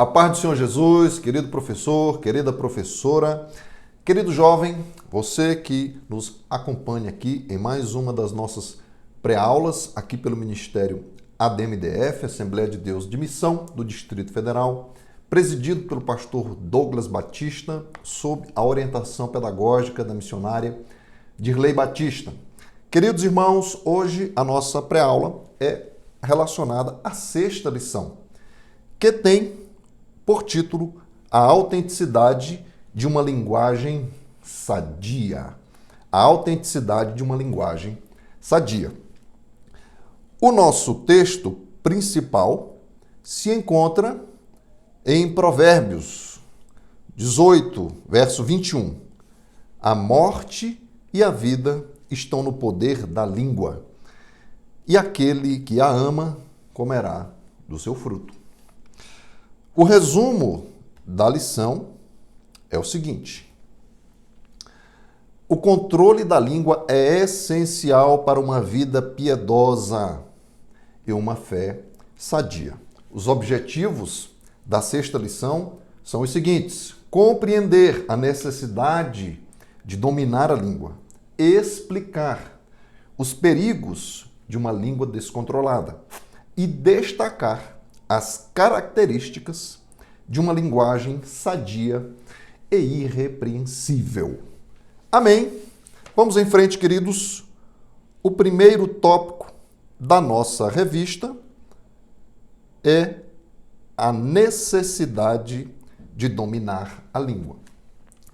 A paz do Senhor Jesus, querido professor, querida professora, querido jovem, você que nos acompanha aqui em mais uma das nossas pré-aulas aqui pelo Ministério ADMDF, Assembleia de Deus de Missão do Distrito Federal, presidido pelo pastor Douglas Batista, sob a orientação pedagógica da missionária Dirley Batista. Queridos irmãos, hoje a nossa pré-aula é relacionada à sexta lição, que tem por título a autenticidade de uma linguagem sadia. A autenticidade de uma linguagem sadia. O nosso texto principal se encontra em Provérbios 18, verso 21. A morte e a vida estão no poder da língua, e aquele que a ama comerá do seu fruto. O resumo da lição é o seguinte: o controle da língua é essencial para uma vida piedosa e uma fé sadia. Os objetivos da sexta lição são os seguintes: compreender a necessidade de dominar a língua, explicar os perigos de uma língua descontrolada e destacar as características de uma linguagem sadia e irrepreensível. Amém? Vamos em frente, queridos. O primeiro tópico da nossa revista é a necessidade de dominar a língua.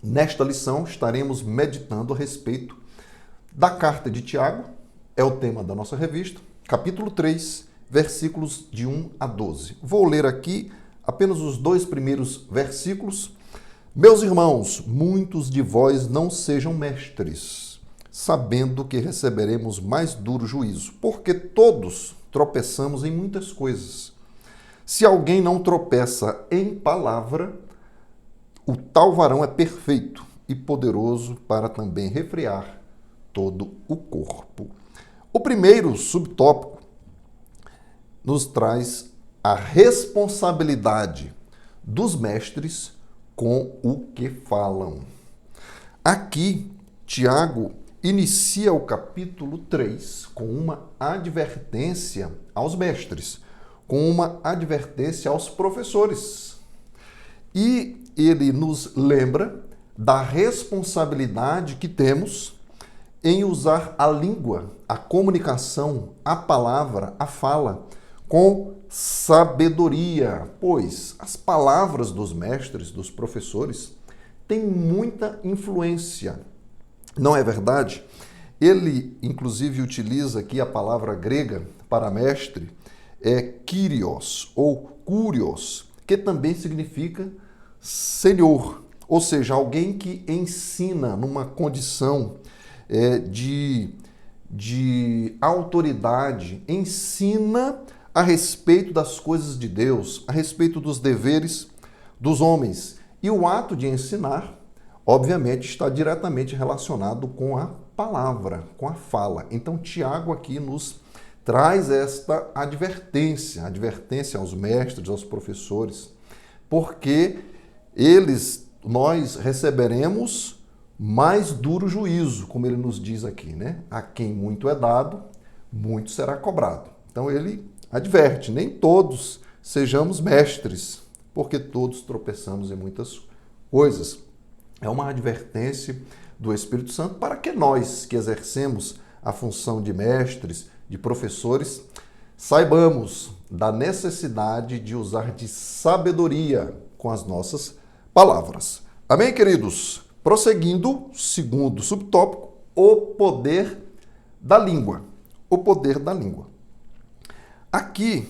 Nesta lição, estaremos meditando a respeito da carta de Tiago, é o tema da nossa revista, capítulo 3, versículos de 1 a 12. Vou ler aqui apenas os dois primeiros versículos. Meus irmãos, muitos de vós não sejam mestres, sabendo que receberemos mais duro juízo, porque todos tropeçamos em muitas coisas. Se alguém não tropeça em palavra, o tal varão é perfeito e poderoso para também refrear todo o corpo. O primeiro subtópico nos traz a responsabilidade dos mestres com o que falam. Aqui, Tiago inicia o capítulo 3 com uma advertência aos mestres, com uma advertência aos professores. E ele nos lembra da responsabilidade que temos em usar a língua, a comunicação, a palavra, a fala, com sabedoria, pois as palavras dos mestres, dos professores, têm muita influência. Não é verdade? Ele, inclusive, utiliza aqui a palavra grega para mestre, kyrios ou kurios, que também significa senhor, ou seja, alguém que ensina numa condição de autoridade, ensina a respeito das coisas de Deus, a respeito dos deveres dos homens. E o ato de ensinar, obviamente, está diretamente relacionado com a palavra, com a fala. Então, Tiago aqui nos traz esta advertência aos mestres, aos professores, porque nós receberemos mais duro juízo, como ele nos diz aqui, né? A quem muito é dado, muito será cobrado. Então, ele adverte, nem todos sejamos mestres, porque todos tropeçamos em muitas coisas. É uma advertência do Espírito Santo para que nós, que exercemos a função de mestres, de professores, saibamos da necessidade de usar de sabedoria com as nossas palavras. Amém, queridos? Prosseguindo, segundo subtópico, o poder da língua. O poder da língua. Aqui,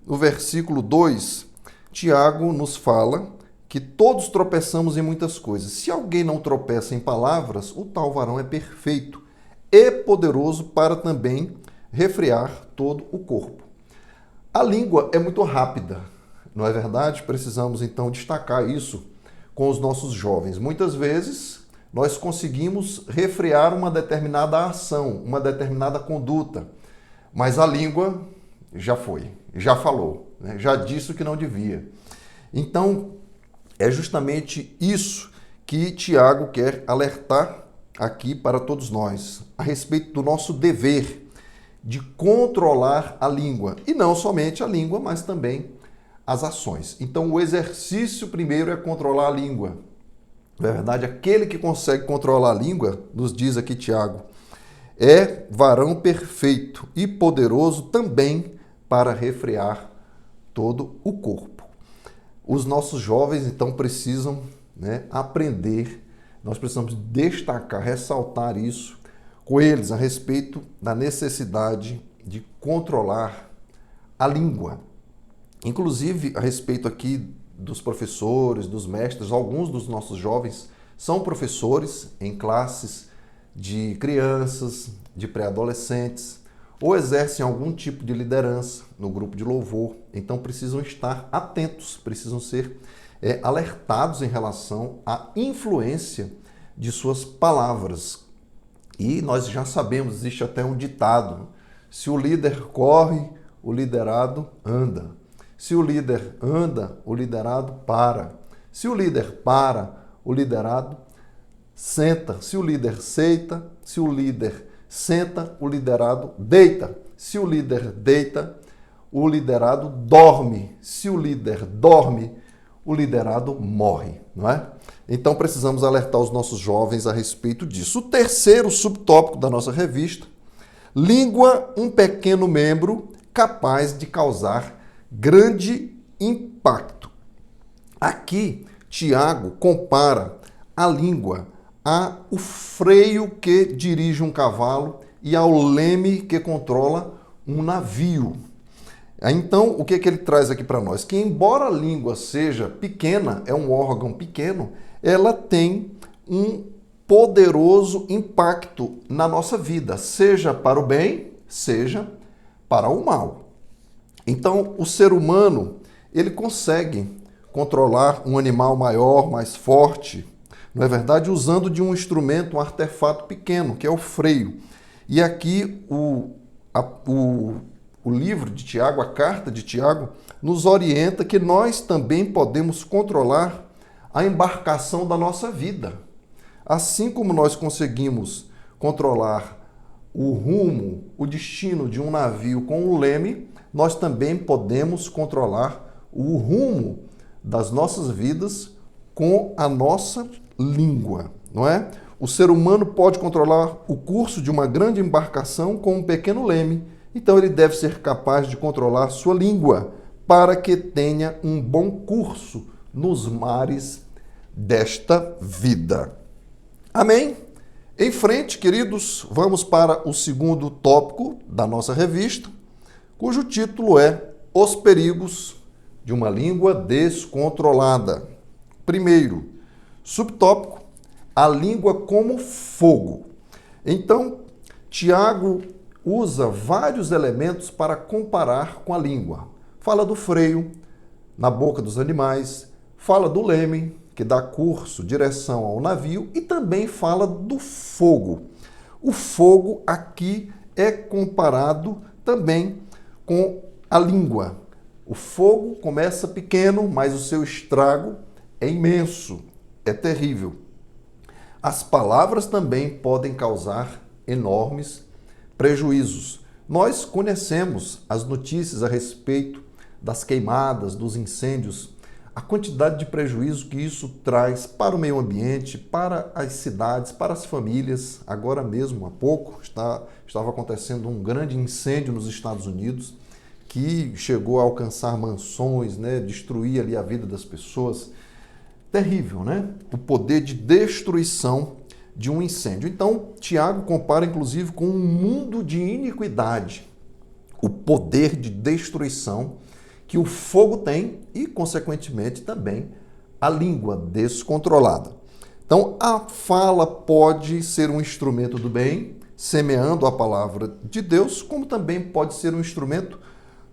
no versículo 2, Tiago nos fala que todos tropeçamos em muitas coisas. Se alguém não tropeça em palavras, o tal varão é perfeito e poderoso para também refrear todo o corpo. A língua é muito rápida, não é verdade? Precisamos, então, destacar isso com os nossos jovens. Muitas vezes, nós conseguimos refrear uma determinada ação, uma determinada conduta, mas a língua já foi, já falou, né? Já disse o que não devia. Então, é justamente isso que Tiago quer alertar aqui para todos nós, a respeito do nosso dever de controlar a língua. E não somente a língua, mas também as ações. Então, o exercício primeiro é controlar a língua. Na verdade, aquele que consegue controlar a língua, nos diz aqui Tiago, é varão perfeito e poderoso também para refrear todo o corpo. Os nossos jovens, então, precisam, aprender, nós precisamos destacar, ressaltar isso com eles a respeito da necessidade de controlar a língua. Inclusive, a respeito aqui dos professores, dos mestres, alguns dos nossos jovens são professores em classes de crianças, de pré-adolescentes, ou exercem algum tipo de liderança no grupo de louvor. Então precisam estar atentos, precisam ser alertados em relação à influência de suas palavras. E nós já sabemos, existe até um ditado: se o líder corre, o liderado anda. Se o líder anda, o liderado para. Se o líder para, o liderado senta. Se o líder senta, se o líder senta, o liderado deita. Se o líder deita, o liderado dorme. Se o líder dorme, o liderado morre, não é? Então precisamos alertar os nossos jovens a respeito disso. O terceiro subtópico da nossa revista: língua, um pequeno membro capaz de causar grande impacto. Aqui, Tiago compara a língua ao freio que dirige um cavalo e ao leme que controla um navio. Então, o que ele traz aqui para nós? Que embora a língua seja pequena, é um órgão pequeno, ela tem um poderoso impacto na nossa vida, seja para o bem, seja para o mal. Então, o ser humano, ele consegue controlar um animal maior, mais forte, não é verdade? Usando de um instrumento, um artefato pequeno, que é o freio. E aqui o livro de Tiago, a carta de Tiago, nos orienta que nós também podemos controlar a embarcação da nossa vida. Assim como nós conseguimos controlar o rumo, o destino de um navio com o leme, nós também podemos controlar o rumo das nossas vidas com a nossa língua, não é? O ser humano pode controlar o curso de uma grande embarcação com um pequeno leme, então ele deve ser capaz de controlar sua língua para que tenha um bom curso nos mares desta vida. Amém? Em frente, queridos, vamos para o segundo tópico da nossa revista, cujo título é Os Perigos de uma Língua Descontrolada. Primeiro, subtópico, a língua como fogo. Então, Tiago usa vários elementos para comparar com a língua. Fala do freio na boca dos animais, fala do leme, que dá curso, direção ao navio, e também fala do fogo. O fogo aqui é comparado também com a língua. O fogo começa pequeno, mas o seu estrago é imenso, é terrível. As palavras também podem causar enormes prejuízos. Nós conhecemos as notícias a respeito das queimadas, dos incêndios, a quantidade de prejuízo que isso traz para o meio ambiente, para as cidades, para as famílias. Agora mesmo, há pouco, estava acontecendo um grande incêndio nos Estados Unidos que chegou a alcançar mansões, destruir ali a vida das pessoas. Terrível, né? O poder de destruição de um incêndio. Então, Tiago compara, inclusive, com um mundo de iniquidade, o poder de destruição que o fogo tem e, consequentemente, também a língua descontrolada. Então, a fala pode ser um instrumento do bem, semeando a palavra de Deus, como também pode ser um instrumento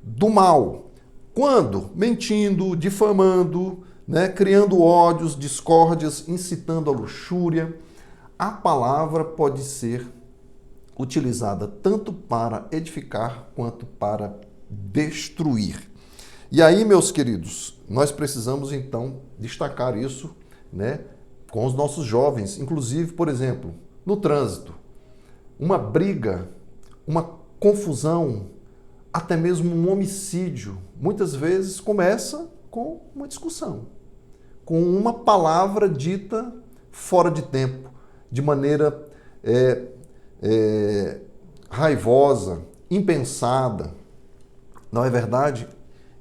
do mal. Quando? Mentindo, difamando, criando ódios, discórdias, incitando a luxúria. A palavra pode ser utilizada tanto para edificar quanto para destruir. E aí, meus queridos, nós precisamos então destacar isso, né, com os nossos jovens, inclusive, por exemplo, no trânsito. Uma briga, uma confusão, até mesmo um homicídio, muitas vezes começa com uma discussão, com uma palavra dita fora de tempo, de maneira raivosa, impensada. Não é verdade?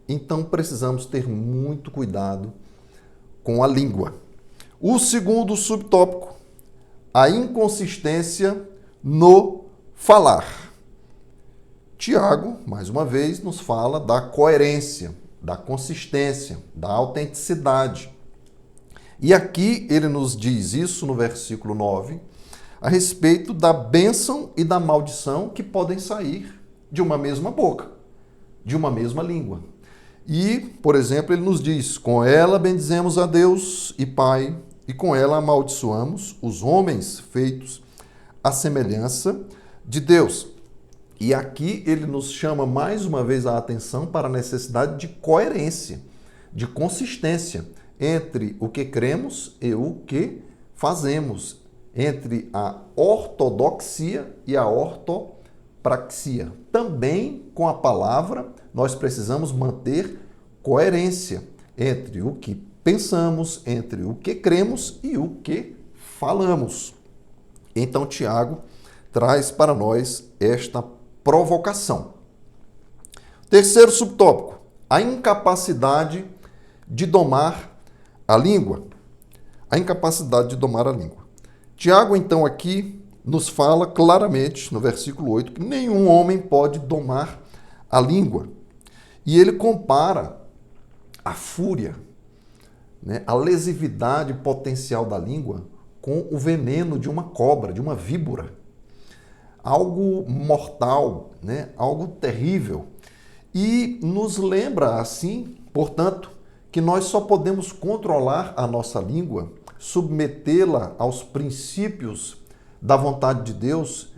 Então precisamos ter muito cuidado com a língua. O segundo subtópico, a inconsistência no falar. Tiago, mais uma vez, nos fala da coerência, da consistência, da autenticidade. E aqui ele nos diz isso no versículo 9, a respeito da bênção e da maldição que podem sair de uma mesma boca, de uma mesma língua. E, por exemplo, ele nos diz: com ela bendizemos a Deus e Pai, e com ela amaldiçoamos os homens feitos à semelhança de Deus. E aqui ele nos chama mais uma vez a atenção para a necessidade de coerência, de consistência entre o que cremos e o que fazemos, entre a ortodoxia e a ortopraxia. Também com a palavra nós precisamos manter coerência entre o que pensamos, entre o que cremos e o que falamos. Então Tiago traz para nós esta provocação. Terceiro subtópico, a incapacidade de domar a língua. A incapacidade de domar a língua. Tiago, então, aqui nos fala claramente, no versículo 8, que nenhum homem pode domar a língua. E ele compara a fúria, né, a lesividade potencial da língua com o veneno de uma cobra, de uma víbora. Algo mortal, né, algo terrível. E nos lembra, assim, portanto, que nós só podemos controlar a nossa língua, submetê-la aos princípios da vontade de Deus,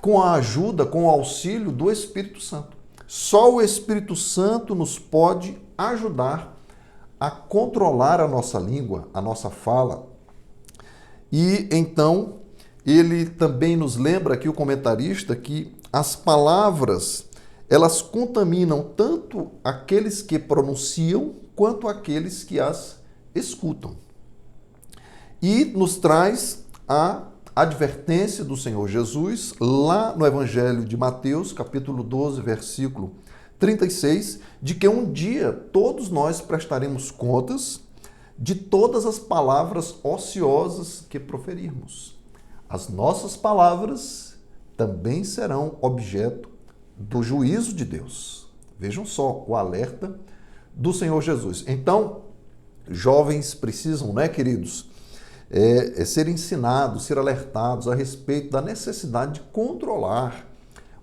com a ajuda, com o auxílio do Espírito Santo. Só o Espírito Santo nos pode ajudar a controlar a nossa língua, a nossa fala. E então, ele também nos lembra aqui, o comentarista, que as palavras, elas contaminam tanto aqueles que pronunciam, quanto aqueles que as escutam. E nos traz a advertência do Senhor Jesus, lá no Evangelho de Mateus, capítulo 12, versículo 36, de que um dia todos nós prestaremos contas de todas as palavras ociosas que proferirmos. As nossas palavras também serão objeto do juízo de Deus. Vejam só o alerta do Senhor Jesus. Então, jovens precisam, né, queridos, ser ensinados, ser alertados a respeito da necessidade de controlar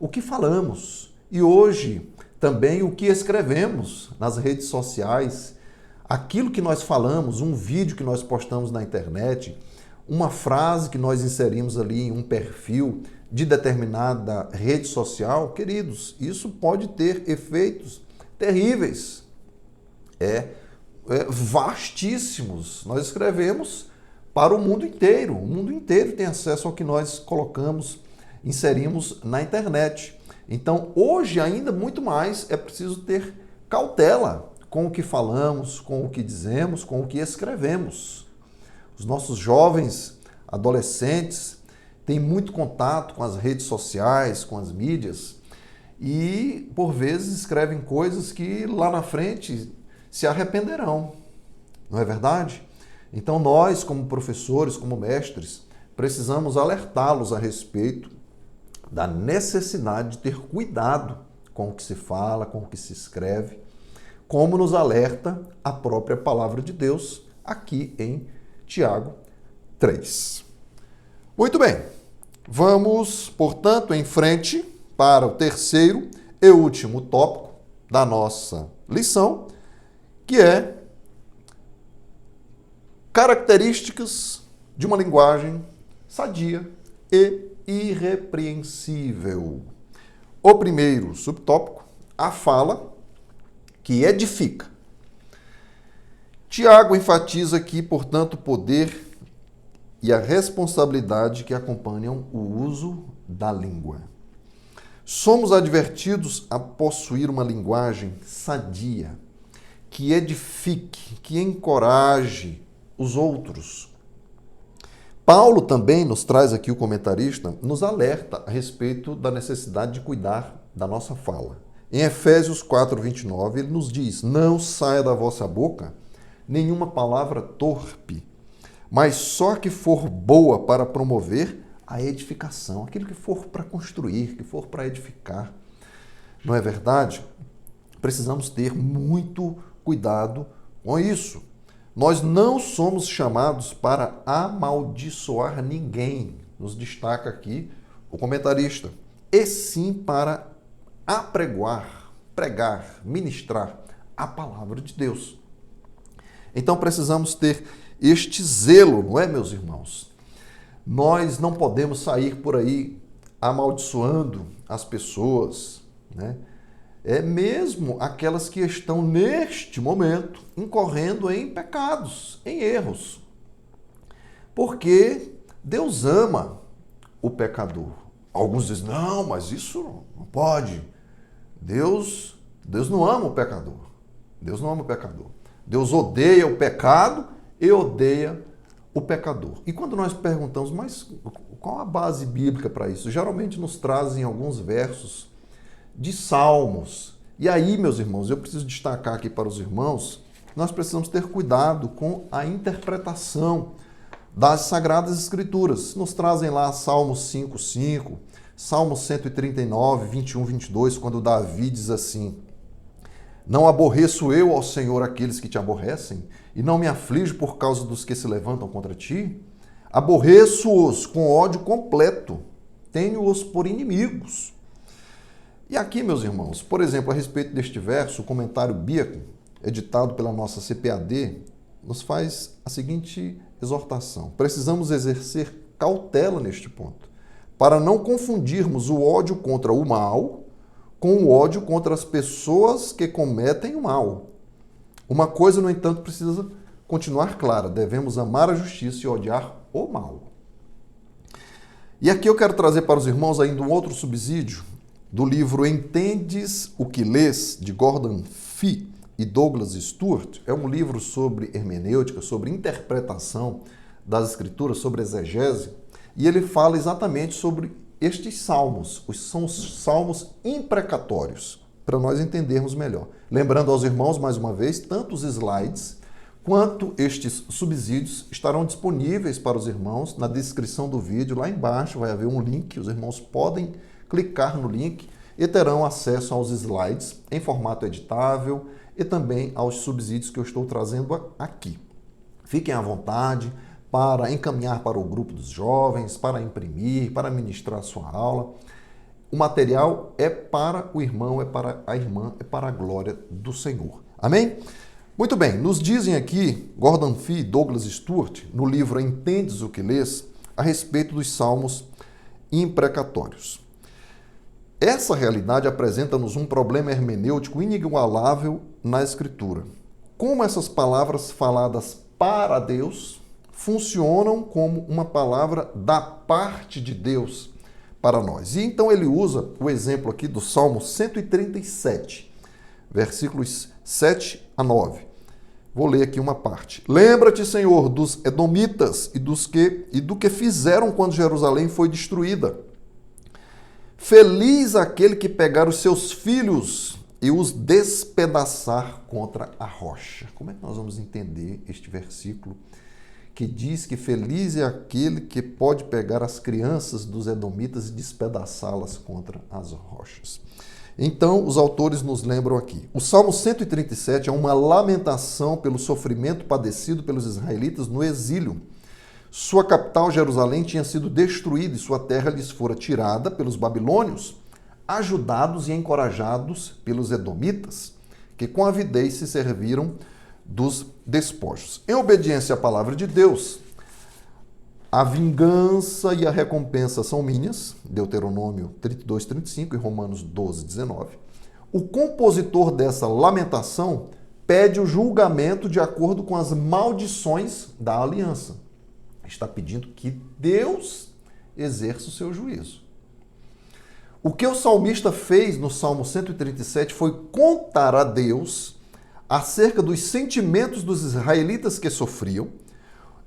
o que falamos e hoje também o que escrevemos nas redes sociais, aquilo que nós falamos, um vídeo que nós postamos na internet, uma frase que nós inserimos ali em um perfil de determinada rede social. Queridos, isso pode ter efeitos terríveis, vastíssimos. Nós escrevemos para o mundo inteiro tem acesso ao que nós colocamos, inserimos na internet. Então, hoje ainda muito mais é preciso ter cautela com o que falamos, com o que dizemos, com o que escrevemos. Os nossos jovens, adolescentes, têm muito contato com as redes sociais, com as mídias e, por vezes, escrevem coisas que lá na frente se arrependerão. Não é verdade? Então, nós, como professores, como mestres, precisamos alertá-los a respeito da necessidade de ter cuidado com o que se fala, com o que se escreve, como nos alerta a própria palavra de Deus aqui em Tiago 3. Muito bem, vamos, portanto, em frente para o terceiro e último tópico da nossa lição, que é características de uma linguagem sadia e irrepreensível. O primeiro subtópico, a fala, que edifica. Tiago enfatiza aqui, portanto, o poder e a responsabilidade que acompanham o uso da língua. Somos advertidos a possuir uma linguagem sadia, que edifique, que encoraje os outros. Paulo também nos traz aqui, o comentarista, nos alerta a respeito da necessidade de cuidar da nossa fala. Em Efésios 4:29, ele nos diz: não saia da vossa boca nenhuma palavra torpe, mas só que for boa para promover a edificação, aquilo que for para construir, que for para edificar. Não é verdade? Precisamos ter muito cuidado com isso. Nós não somos chamados para amaldiçoar ninguém, nos destaca aqui o comentarista, e sim para apregoar, pregar, ministrar a palavra de Deus. Então precisamos ter este zelo, não é, meus irmãos? Nós não podemos sair por aí amaldiçoando as pessoas, né? É mesmo aquelas que estão neste momento incorrendo em pecados, em erros. Porque Deus ama o pecador. Alguns dizem, não, mas isso não pode. Deus não ama o pecador. Deus não ama o pecador. Deus odeia o pecado e odeia o pecador. E quando nós perguntamos, mas qual a base bíblica para isso? Geralmente nos trazem alguns versos de Salmos. E aí, meus irmãos, eu preciso destacar aqui para os irmãos, nós precisamos ter cuidado com a interpretação das Sagradas Escrituras. Nos trazem lá Salmos 5:5, Salmos 139, 21, 22, quando Davi diz assim: não aborreço eu, ó Senhor, aqueles que te aborrecem, e não me aflijo por causa dos que se levantam contra ti. Aborreço-os com ódio completo, tenho-os por inimigos. E aqui, meus irmãos, por exemplo, a respeito deste verso, o comentário Bíaco, editado pela nossa CPAD, nos faz a seguinte exortação: precisamos exercer cautela neste ponto, para não confundirmos o ódio contra o mal com o ódio contra as pessoas que cometem o mal. Uma coisa, no entanto, precisa continuar clara: devemos amar a justiça e odiar o mal. E aqui eu quero trazer para os irmãos ainda um outro subsídio do livro Entendes o que Lês, de Gordon Fee e Douglas Stuart. É um livro sobre hermenêutica, sobre interpretação das escrituras, sobre exegese, e ele fala exatamente sobre estes salmos, são os salmos imprecatórios, para nós entendermos melhor. Lembrando aos irmãos, mais uma vez, tanto os slides quanto estes subsídios estarão disponíveis para os irmãos na descrição do vídeo. Lá embaixo vai haver um link, os irmãos podem clicar no link e terão acesso aos slides em formato editável e também aos subsídios que eu estou trazendo aqui. Fiquem à vontade para encaminhar para o grupo dos jovens, para imprimir, para ministrar a sua aula. O material é para o irmão, é para a irmã, é para a glória do Senhor. Amém? Muito bem, nos dizem aqui Gordon Fee e Douglas Stuart, no livro Entendes o que Lês, a respeito dos salmos imprecatórios. Essa realidade apresenta-nos um problema hermenêutico inigualável na Escritura. Como essas palavras faladas para Deus funcionam como uma palavra da parte de Deus para nós. E então ele usa o exemplo aqui do Salmo 137, versículos 7 a 9. Vou ler aqui uma parte. Lembra-te, Senhor, dos edomitas e do que fizeram quando Jerusalém foi destruída. Feliz aquele que pegar os seus filhos e os despedaçar contra a rocha. Como é que nós vamos entender este versículo que diz que feliz é aquele que pode pegar as crianças dos edomitas e despedaçá-las contra as rochas? Então, os autores nos lembram aqui. O Salmo 137 é uma lamentação pelo sofrimento padecido pelos israelitas no exílio. Sua capital, Jerusalém, tinha sido destruída e sua terra lhes fora tirada pelos babilônios, ajudados e encorajados pelos edomitas, que com avidez se serviram dos despojos. Em obediência à palavra de Deus, a vingança e a recompensa são minhas, Deuteronômio 32, 35 e Romanos 12, 19. O compositor dessa lamentação pede o julgamento de acordo com as maldições da aliança. Está pedindo que Deus exerça o seu juízo. O que o salmista fez no Salmo 137 foi contar a Deus acerca dos sentimentos dos israelitas que sofriam,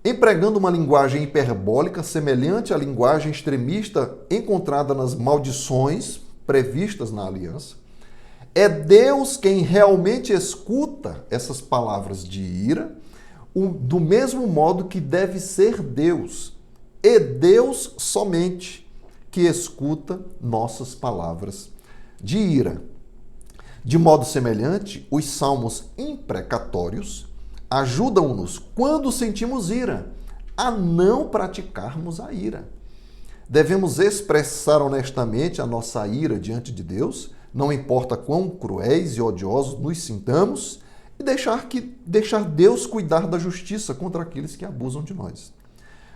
empregando uma linguagem hiperbólica semelhante à linguagem extremista encontrada nas maldições previstas na aliança. É Deus quem realmente escuta essas palavras de ira, do mesmo modo que deve ser Deus. É Deus somente que escuta nossas palavras de ira. De modo semelhante, os salmos imprecatórios ajudam-nos, quando sentimos ira, a não praticarmos a ira. Devemos expressar honestamente a nossa ira diante de Deus, não importa quão cruéis e odiosos nos sintamos, e deixar Deus cuidar da justiça contra aqueles que abusam de nós.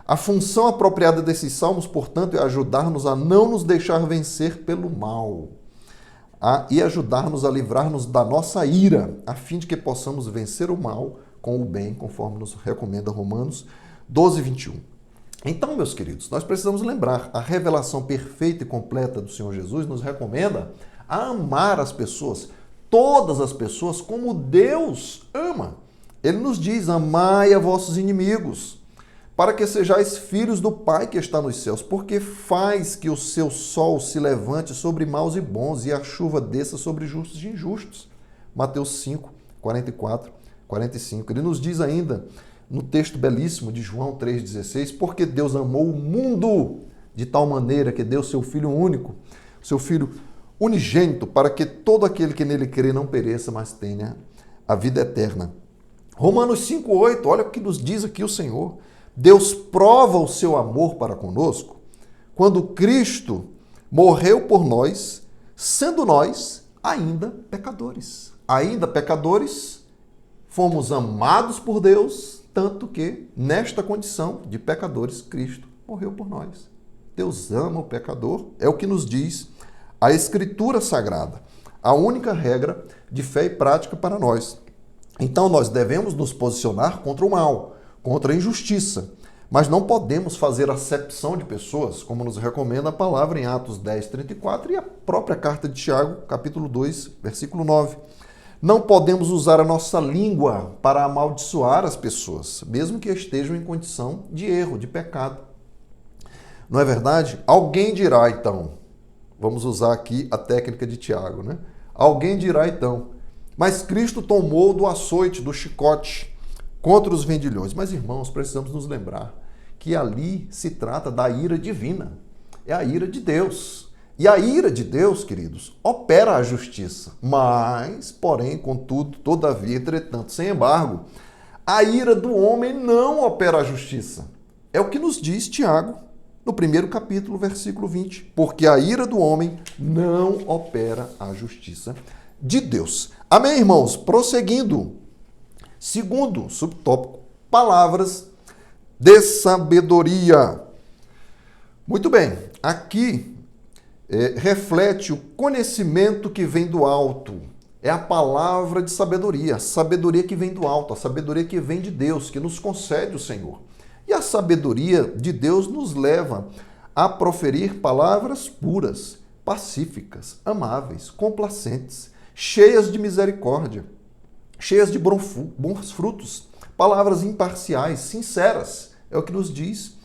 A função apropriada desses salmos, portanto, é ajudar-nos a não nos deixar vencer pelo mal e ajudar-nos a livrar-nos da nossa ira, a fim de que possamos vencer o mal com o bem, conforme nos recomenda Romanos 12, 21. Então, meus queridos, nós precisamos lembrar, a revelação perfeita e completa do Senhor Jesus nos recomenda a amar as pessoas, todas as pessoas, como Deus ama. Ele nos diz, amai a vossos inimigos, para que sejais filhos do Pai que está nos céus, porque faz que o seu sol se levante sobre maus e bons, e a chuva desça sobre justos e injustos. Mateus 5, 44, 45. Ele nos diz ainda, no texto belíssimo de João 3,16, porque Deus amou o mundo de tal maneira que deu seu Filho único, seu Filho unigênito, para que todo aquele que nele crê não pereça, mas tenha a vida eterna. Romanos 5,8, olha o que nos diz aqui o Senhor. Deus prova o seu amor para conosco quando Cristo morreu por nós, sendo nós ainda pecadores. Ainda pecadores, fomos amados por Deus, tanto que, nesta condição de pecadores, Cristo morreu por nós. Deus ama o pecador, é o que nos diz a Escritura Sagrada, a única regra de fé e prática para nós. Então, nós devemos nos posicionar contra o mal, contra a injustiça, mas não podemos fazer acepção de pessoas, como nos recomenda a palavra em Atos 10, 34 e a própria carta de Tiago, capítulo 2, versículo 9. Não podemos usar a nossa língua para amaldiçoar as pessoas, mesmo que estejam em condição de erro, de pecado. Não é verdade? Alguém dirá, então, vamos usar aqui a técnica de Tiago, né? Alguém dirá, então, mas Cristo tomou do açoite, do chicote, contra os vendilhões. Mas, irmãos, precisamos nos lembrar que ali se trata da ira divina. É a ira de Deus. E a ira de Deus, queridos, opera a justiça. Mas, porém, contudo, todavia, entretanto, sem embargo, a ira do homem não opera a justiça. É o que nos diz Tiago, no primeiro capítulo, versículo 20. Porque a ira do homem não opera a justiça de Deus. Amém, irmãos? Prosseguindo. Segundo subtópico, palavras de sabedoria. Muito bem, aqui reflete o conhecimento que vem do alto. É a palavra de sabedoria, a sabedoria que vem do alto, a sabedoria que vem de Deus, que nos concede o Senhor. E a sabedoria de Deus nos leva a proferir palavras puras, pacíficas, amáveis, complacentes, cheias de misericórdia, cheias de bons frutos, palavras imparciais, sinceras. É o que nos diz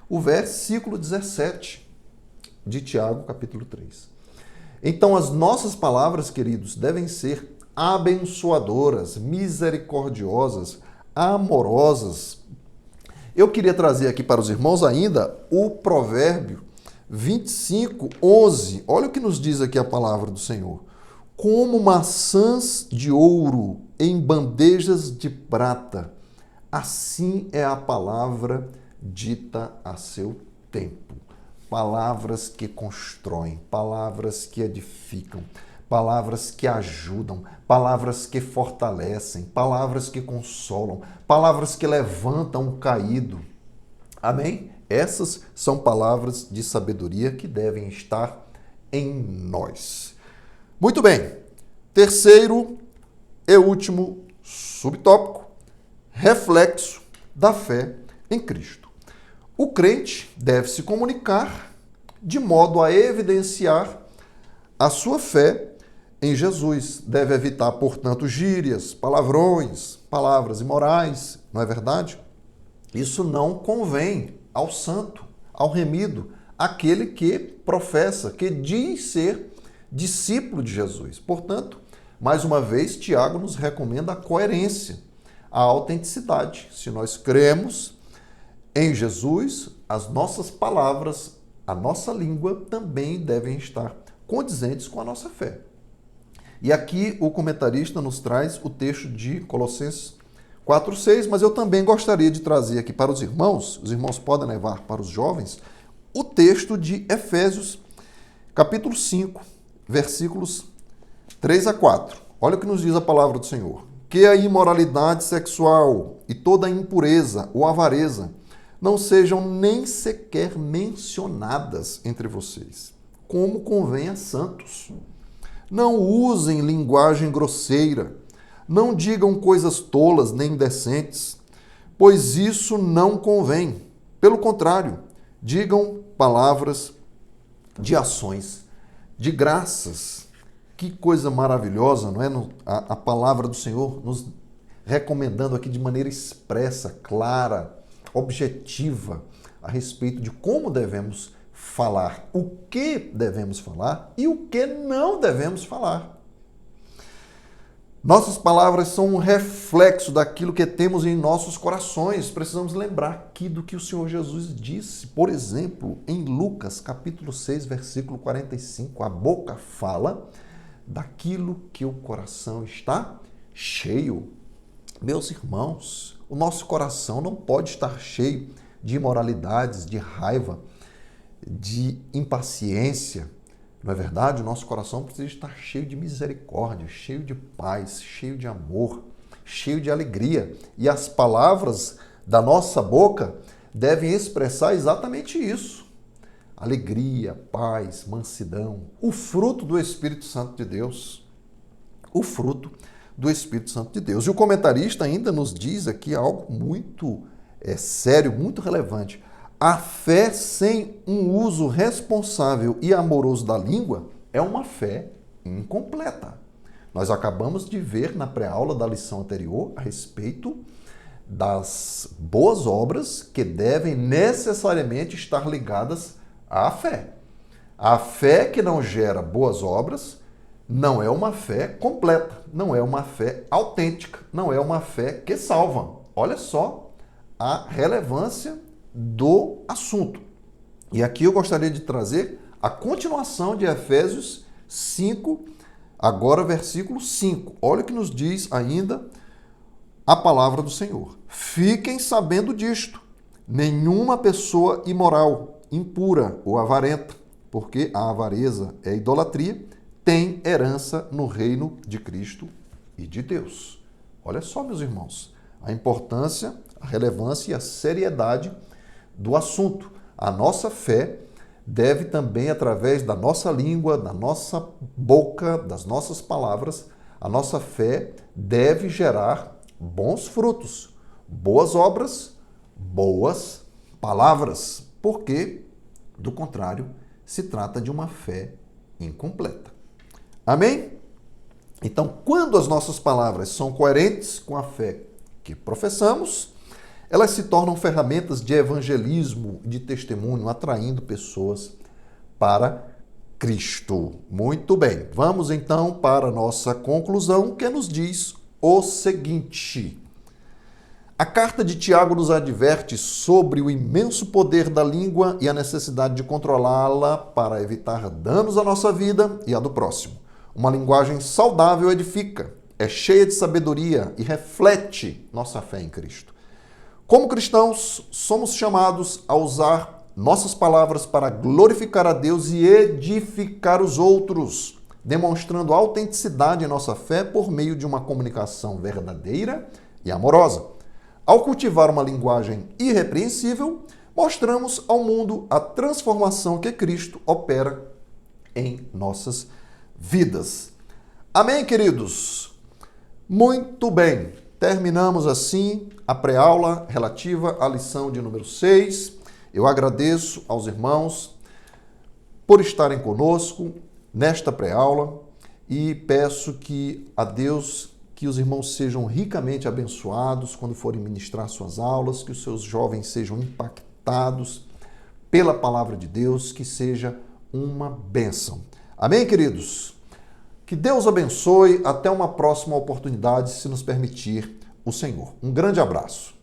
o versículo 17 de Tiago, capítulo 3. Então, as nossas palavras, queridos, devem ser abençoadoras, misericordiosas, amorosas. Eu queria trazer aqui para os irmãos ainda o provérbio 25, 11. Olha o que nos diz aqui a palavra do Senhor. Como maçãs de ouro em bandejas de prata, assim é a palavra dita a seu tempo. Palavras que constroem, palavras que edificam, palavras que ajudam, palavras que fortalecem, palavras que consolam, palavras que levantam o caído. Amém? Essas são palavras de sabedoria que devem estar em nós. Muito bem, Terceiro e último subtópico, reflexo da fé em Cristo. O crente deve se comunicar de modo a evidenciar a sua fé em Jesus. Deve evitar, portanto, gírias, palavrões, palavras imorais, não é verdade? Isso não convém ao santo, ao remido, aquele que professa, que diz ser discípulo de Jesus. Portanto, mais uma vez, Tiago nos recomenda a coerência, a autenticidade. Se nós cremos em Jesus, as nossas palavras, a nossa língua também devem estar condizentes com a nossa fé. E aqui o comentarista nos traz o texto de Colossenses 4:6, mas eu também gostaria de trazer aqui para os irmãos podem levar para os jovens, o texto de Efésios, capítulo 5, versículos 3 a 4. Olha o que nos diz a palavra do Senhor. Que a imoralidade sexual e toda a impureza ou avareza não sejam nem sequer mencionadas entre vocês, como convém a santos. Não usem linguagem grosseira, não digam coisas tolas nem indecentes, pois isso não convém. Pelo contrário, digam palavras de ações, de graças. Que coisa maravilhosa, não é? A palavra do Senhor nos recomendando aqui de maneira expressa, clara, objetiva, a respeito de como devemos falar, o que devemos falar e o que não devemos falar. Nossas palavras são um reflexo daquilo que temos em nossos corações. Precisamos lembrar aqui do que o Senhor Jesus disse. Por exemplo, em Lucas, capítulo 6, versículo 45, a boca fala daquilo que o coração está cheio. Meus irmãos, o nosso coração não pode estar cheio de imoralidades, de raiva, de impaciência. Não é verdade? O nosso coração precisa estar cheio de misericórdia, cheio de paz, cheio de amor, cheio de alegria. E as palavras da nossa boca devem expressar exatamente isso. Alegria, paz, mansidão, o fruto do Espírito Santo de Deus. O fruto do Espírito Santo de Deus. E o comentarista ainda nos diz aqui algo muito sério, muito relevante. A fé sem um uso responsável e amoroso da língua é uma fé incompleta. Nós acabamos de ver na pré-aula da lição anterior a respeito das boas obras que devem necessariamente estar ligadas à fé. A fé que não gera boas obras não é uma fé completa, não é uma fé autêntica, não é uma fé que salva. Olha só a relevância do assunto. E aqui eu gostaria de trazer a continuação de Efésios 5, agora versículo 5. Olha o que nos diz ainda a palavra do Senhor. Fiquem sabendo disto, nenhuma pessoa imoral, impura ou avarenta, porque a avareza é idolatria, tem herança no reino de Cristo e de Deus. Olha só, meus irmãos, a importância, a relevância e a seriedade do assunto. A nossa fé deve também, através da nossa língua, da nossa boca, das nossas palavras, a nossa fé deve gerar bons frutos, boas obras, boas palavras, porque, do contrário, se trata de uma fé incompleta. Amém? Então, quando as nossas palavras são coerentes com a fé que professamos, elas se tornam ferramentas de evangelismo e de testemunho, atraindo pessoas para Cristo. Muito bem, vamos então para a nossa conclusão, que nos diz o seguinte. A carta de Tiago nos adverte sobre o imenso poder da língua e a necessidade de controlá-la para evitar danos à nossa vida e à do próximo. Uma linguagem saudável edifica, é cheia de sabedoria e reflete nossa fé em Cristo. Como cristãos, somos chamados a usar nossas palavras para glorificar a Deus e edificar os outros, demonstrando autenticidade em nossa fé por meio de uma comunicação verdadeira e amorosa. Ao cultivar uma linguagem irrepreensível, mostramos ao mundo a transformação que Cristo opera em nossas vidas. Amém, queridos? Muito bem. Terminamos assim a pré-aula relativa à lição de número 6. Eu agradeço aos irmãos por estarem conosco nesta pré-aula e peço que a Deus que os irmãos sejam ricamente abençoados quando forem ministrar suas aulas, que os seus jovens sejam impactados pela palavra de Deus, que seja uma bênção. Amém, queridos? Que Deus abençoe. Até uma próxima oportunidade, se nos permitir o Senhor. Um grande abraço.